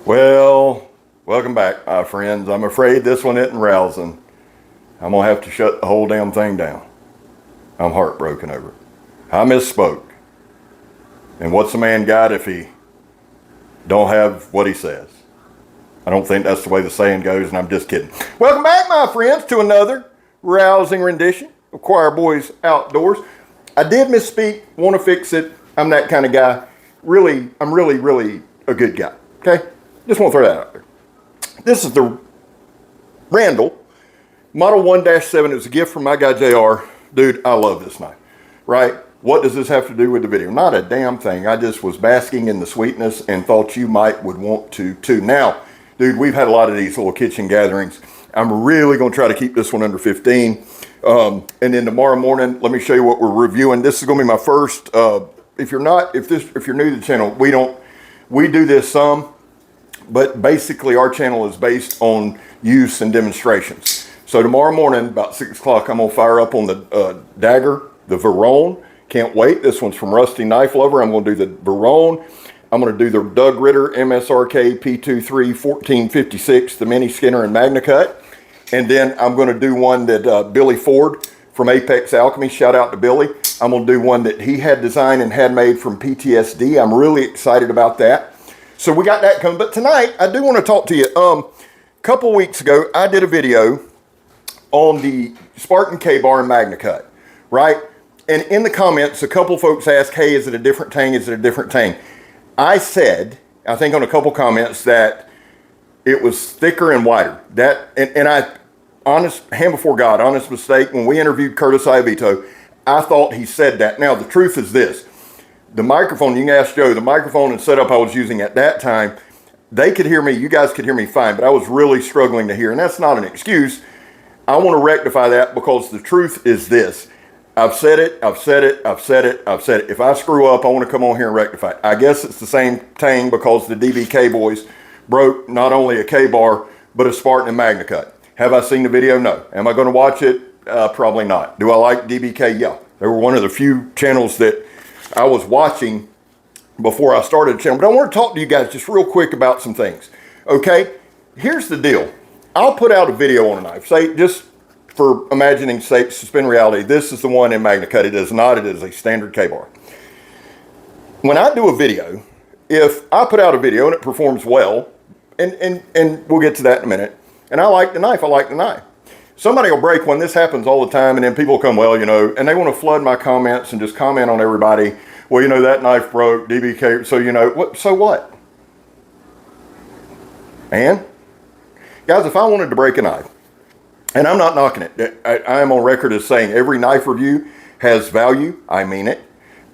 Well, welcome back, my friends. I'm afraid this one isn't rousing. I'm going to have to shut the whole damn thing down. I'm heartbroken over it. I misspoke. And what's a man got if he don't have what he says? I don't think that's the way the saying goes, and I'm just kidding. Welcome back, my friends, to another rousing rendition of Choir Boys Outdoors. I did misspeak, want to fix it. I'm that kind of guy. I'm really a good guy, okay? Just want to throw that out there. This is the Randall Model 1-7. It was a gift from my guy, JR. Dude, I love this knife, right? What does this have to do with the video? Not a damn thing. I just was basking in the sweetness and thought you would want to too. Now, dude, we've had a lot of these little kitchen gatherings. I'm really going to try to keep this one under 15. And then tomorrow morning, let me show you what we're reviewing. This is going to be my first, if you're new to the channel, we do this some, but basically our channel is based on use and demonstrations. So tomorrow morning, about 6 o'clock, I'm going to fire up on the dagger, the Verone. Can't wait. This one's from Rusty Knife Lover. I'm going to do the Verone. I'm going to do the Doug Ritter MSRK P23 1456, the Mini Skinner and Magna Cut. And then I'm going to do one that Billy Ford from Apex Alchemy, shout out to Billy. I'm going to do one that he had designed and had made from PTSD. I'm really excited about that. So we got that coming. But tonight, I do want to talk to you. A couple weeks ago, I did a video on the Spartan K-Bar and Magna Cut, right? And in the comments, a couple folks asked, hey, is it a different tang? Is it a different tang? I said, I think on a couple comments, that it was thicker and wider. Hand before God, honest mistake. When we interviewed Curtis Iavito, I thought he said that. Now, the truth is this. The microphone, you can ask Joe, the microphone and setup I was using at that time, they could hear me, you guys could hear me fine, but I was really struggling to hear. And that's not an excuse. I want to rectify that because the truth is this. I've said it. If I screw up, I want to come on here and rectify it. I guess it's the same tang because the DBK boys broke not only a K-bar, but a Spartan and Magna Cut. Have I seen the video? No. Am I going to watch it? Probably not. Do I like DBK? Yeah. They were one of the few channels that I was watching before I started the channel. But I want to talk to you guys just real quick about some things. Okay? Here's the deal. I'll put out a video on a knife. Say, just for imagining sake, suspend reality, this is the one in Magna Cut. It is not. It is a standard K-bar. When I do a video, if I put out a video and it performs well, and we'll get to that in a minute, and I like the knife, somebody will break one. This happens all the time, and then people come, well, and they want to flood my comments and just comment on everybody. Well, that knife broke, DBK, so what? And guys, if I wanted to break a knife, and I'm not knocking it, I am on record as saying every knife review has value. I mean it.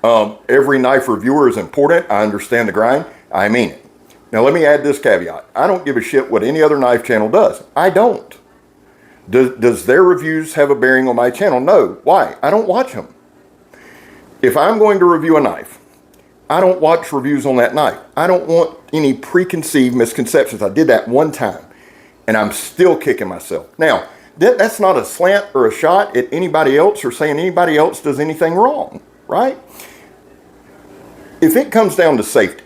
Every knife reviewer is important. I understand the grind. I mean it. Now, let me add this caveat. I don't give a shit what any other knife channel does. I don't. Does their reviews have a bearing on my channel? No. Why? I don't watch them. If I'm going to review a knife, I don't watch reviews on that knife. I don't want any preconceived misconceptions. I did that one time, and I'm still kicking myself. Now, that's not a slant or a shot at anybody else or saying anybody else does anything wrong, right? If it comes down to safety,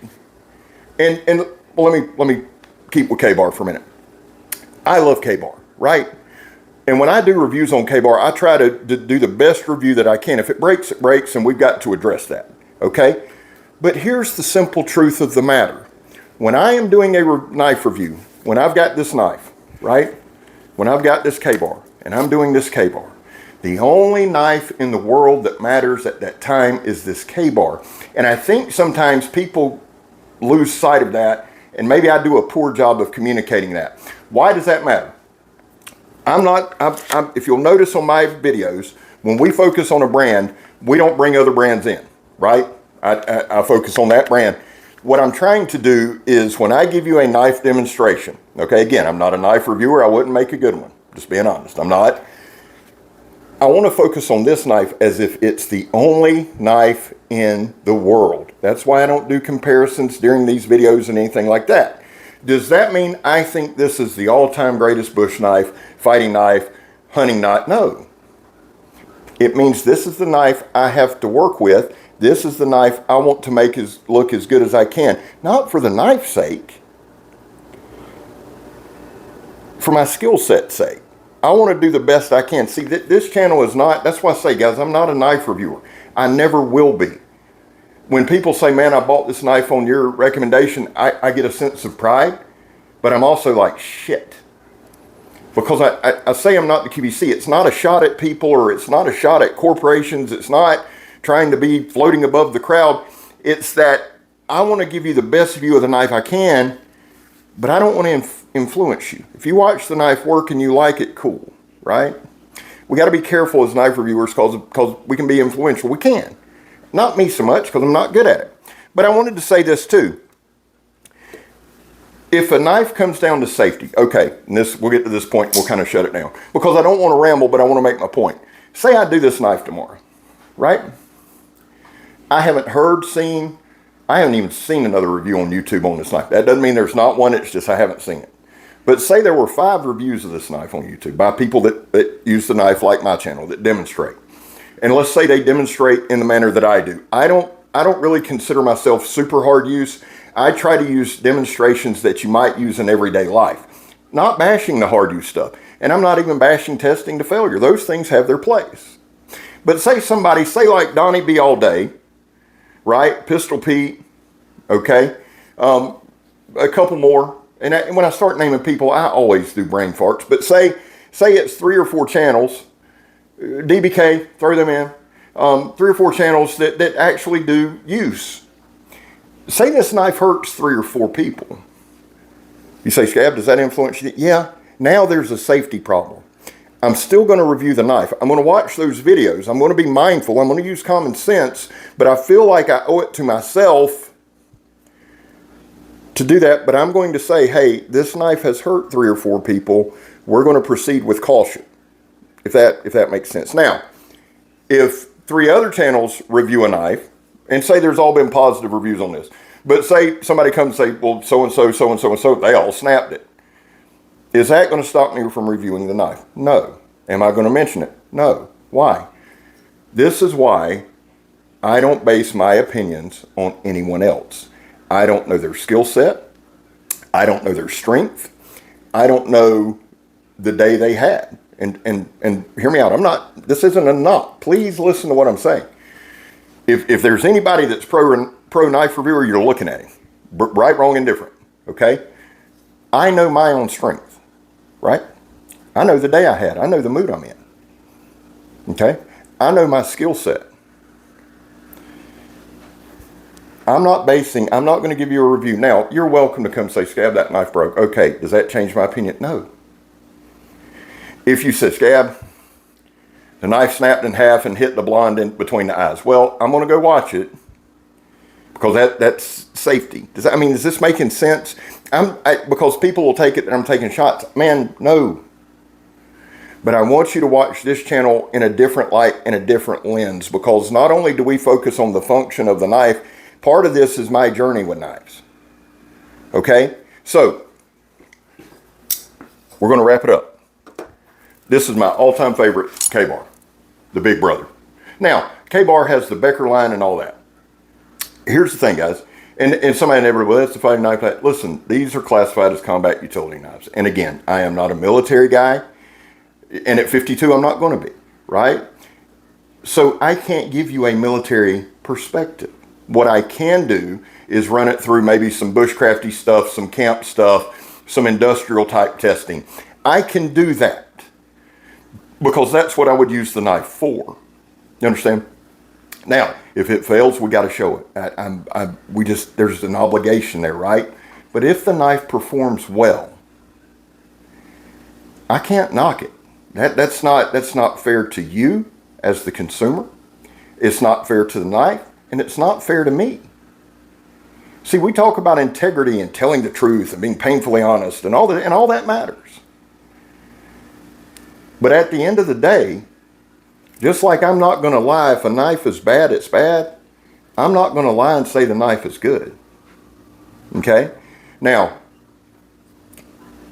and well, let me keep with K-Bar for a minute. I love K-Bar, right? And when I do reviews on K-Bar, I try to do the best review that I can. If it breaks, it breaks, and we've got to address that, okay? But here's the simple truth of the matter. When I am doing a knife review, when I've got this knife, right? When I've got this K-Bar, and I'm doing this K-Bar, the only knife in the world that matters at that time is this K-Bar. And I think sometimes people lose sight of that, and maybe I do a poor job of communicating that. Why does that matter? If you'll notice on my videos, when we focus on a brand, we don't bring other brands in, right? I focus on that brand. What I'm trying to do is when I give you a knife demonstration, okay, again, I'm not a knife reviewer. I wouldn't make a good one, just being honest. I'm not. I want to focus on this knife as if it's the only knife in the world. That's why I don't do comparisons during these videos and anything like that. Does that mean I think this is the all-time greatest bush knife, fighting knife, hunting knife? No. It means this is the knife I have to work with. This is the knife I want to make look as good as I can. Not for the knife's sake, for my skill set's sake. I want to do the best I can. See, this channel is not, that's why I say, guys, I'm not a knife reviewer. I never will be. When people say, man, I bought this knife on your recommendation, I get a sense of pride, but I'm also like, shit. Because I say I'm not the QVC. It's not a shot at people, or it's not a shot at corporations. It's not trying to be floating above the crowd. It's that I want to give you the best view of the knife I can, but I don't want to influence you. If you watch the knife work and you like it, cool, right? We got to be careful as knife reviewers because we can be influential. We can. Not me so much because I'm not good at it. But I wanted to say this too. If a knife comes down to safety, okay, and we'll get to this point, we'll kind of shut it down. Because I don't want to ramble, but I want to make my point. Say I do this knife tomorrow, right? I haven't even seen another review on YouTube on this knife. That doesn't mean there's not one, it's just I haven't seen it. But say there were 5 reviews of this knife on YouTube by people that use the knife like my channel, that demonstrate. And let's say they demonstrate in the manner that I do. I don't really consider myself super hard use. I try to use demonstrations that you might use in everyday life. Not bashing the hard use stuff. And I'm not even bashing testing to failure. Those things have their place. But say like Donnie B all day, right? Pistol Pete, okay? A couple more. And when I start naming people, I always do brain farts. But say it's 3 or 4 channels, DBK, throw them in, 3 or 4 channels that actually do use. Say this knife hurts 3 or 4 people. You say, Scab, does that influence you? Yeah, now there's a safety problem. I'm still going to review the knife. I'm going to watch those videos. I'm going to be mindful. I'm going to use common sense, but I feel like I owe it to myself to do that. But I'm going to say, hey, this knife has hurt 3 or 4 people. We're going to proceed with caution, if that makes sense. Now, if 3 other channels review a knife, and say there's all been positive reviews on this, but say somebody comes and say, well, so-and-so, so-and-so, and so, they all snapped it. Is that going to stop me from reviewing the knife? No. Am I going to mention it? No. Why? This is why I don't base my opinions on anyone else. I don't know their skill set. I don't know their strength. I don't know the day they had. And hear me out. This isn't a knock. Please listen to what I'm saying. If there's anybody that's pro knife reviewer, you're looking at him. Right, wrong, and different. Okay? I know my own strength. Right? I know the day I had. I know the mood I'm in. Okay? I know my skill set. I'm not going to give you a review. Now, you're welcome to come say, Scab, that knife broke. Okay, does that change my opinion? No. If you said, Scab, the knife snapped in half and hit the blonde in between the eyes. Well, I'm going to go watch it because that's safety. Is this making sense? Because people will take it that I'm taking shots. Man, no. But I want you to watch this channel in a different light and a different lens, because not only do we focus on the function of the knife, part of this is my journey with knives. Okay? So, we're going to wrap it up. This is my all-time favorite K-bar, the Big Brother. Now, K-bar has the Becker line and all that. Here's the thing, guys. And somebody never, well, that's the fighting knife. Listen, these are classified as combat utility knives. And again, I am not a military guy. And at 52, I'm not going to be, right? So I can't give you a military perspective. What I can do is run it through maybe some bushcrafty stuff, some camp stuff, some industrial type testing. I can do that because that's what I would use the knife for. You understand? Now, if it fails, we got to show it. There's an obligation there, right? But if the knife performs well, I can't knock it. That's not fair to you as the consumer. It's not fair to the knife, and it's not fair to me. See, we talk about integrity and telling the truth and being painfully honest and all that matters. But at the end of the day, just like I'm not going to lie, if a knife is bad, it's bad. I'm not going to lie and say the knife is good. Okay? Now,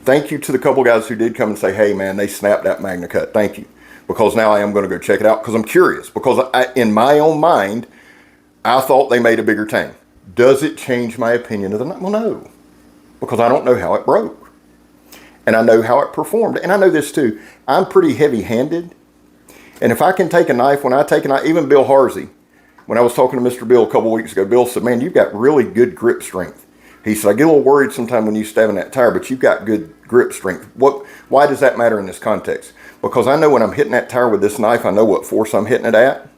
thank you to the couple guys who did come and say, hey man, they snapped that Magna Cut. Thank you. Because now I am going to go check it out because I'm curious. Because in my own mind, I thought they made a bigger tang. Does it change my opinion of the knife? Well, no. Because I don't know how it broke. and I know how it performed. And I know this too. I'm pretty heavy-handed. And if I can take a knife, when I take a knife, even Bill Harsey, when I was talking to Mr. Bill a couple weeks ago, Bill said, man, you've got really good grip strength. He said, I get a little worried sometimes when you stab in that tire, but you've got good grip strength. Why does that matter in this context? Because I know when I'm hitting that tire with this knife, I know what force I'm hitting it at,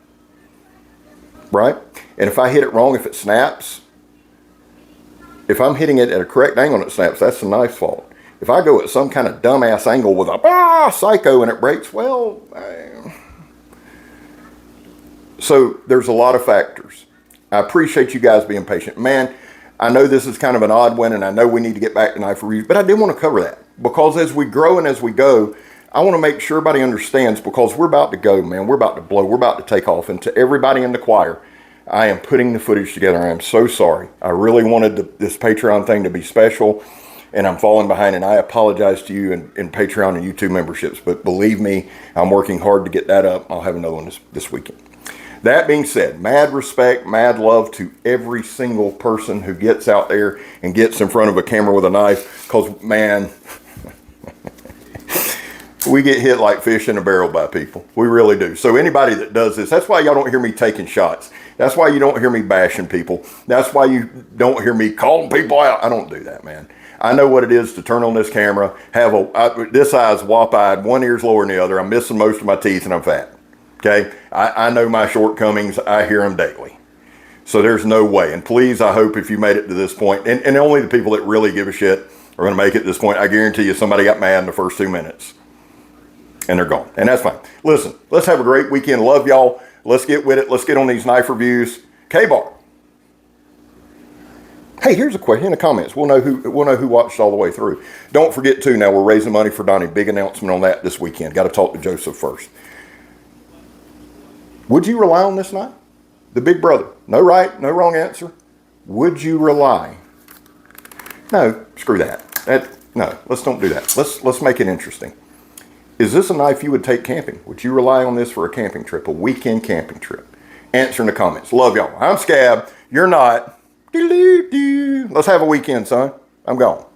right? And if I hit it wrong, if it snaps, if I'm hitting it at a correct angle and it snaps, that's the knife's fault. If I go at some kind of dumbass angle with a psycho and it breaks, well, so there's a lot of factors. I appreciate you guys being patient. Man, I know this is kind of an odd one, and I know we need to get back to knife reviews, but I did want to cover that because as we grow and as we go, I want to make sure everybody understands because we're about to go, man. We're about to blow. We're about to take off. And to everybody in the choir, I am putting the footage together. I am so sorry. I really wanted this Patreon thing to be special, and I'm falling behind, and I apologize to you in Patreon and YouTube memberships, but believe me, I'm working hard to get that up. I'll have another one this weekend. That being said, mad respect, mad love to every single person who gets out there and gets in front of a camera with a knife, because, man, we get hit like fish in a barrel by people. We really do. So anybody that does this, that's why y'all don't hear me taking shots. That's why you don't hear me bashing people. That's why you don't hear me calling people out. I don't do that, man. I know what it is to turn on this camera, have this eye's wop-eyed, one ear's lower than the other. I'm missing most of my teeth and I'm fat. Okay? I know my shortcomings. I hear them daily. So there's no way. And please, I hope if you made it to this point, and only the people that really give a shit are going to make it to this point. I guarantee you somebody got mad in the first 2 minutes. And they're gone. And that's fine. Listen, let's have a great weekend. Love y'all. Let's get with it. Let's get on these knife reviews. K-Bar. Hey, here's a question in the comments. We'll know who watched all the way through. Don't forget too, now we're raising money for Donnie. Big announcement on that this weekend. Got to talk to Joseph first. Would you rely on this knife? The big brother. No right, no wrong answer. Would you rely? No, screw that. No, let's don't do that. Let's make it interesting. Is this a knife you would take camping? Would you rely on this for a camping trip, a weekend camping trip? Answer in the comments. Love y'all. I'm Scab. You're not. Let's have a weekend, son. I'm gone.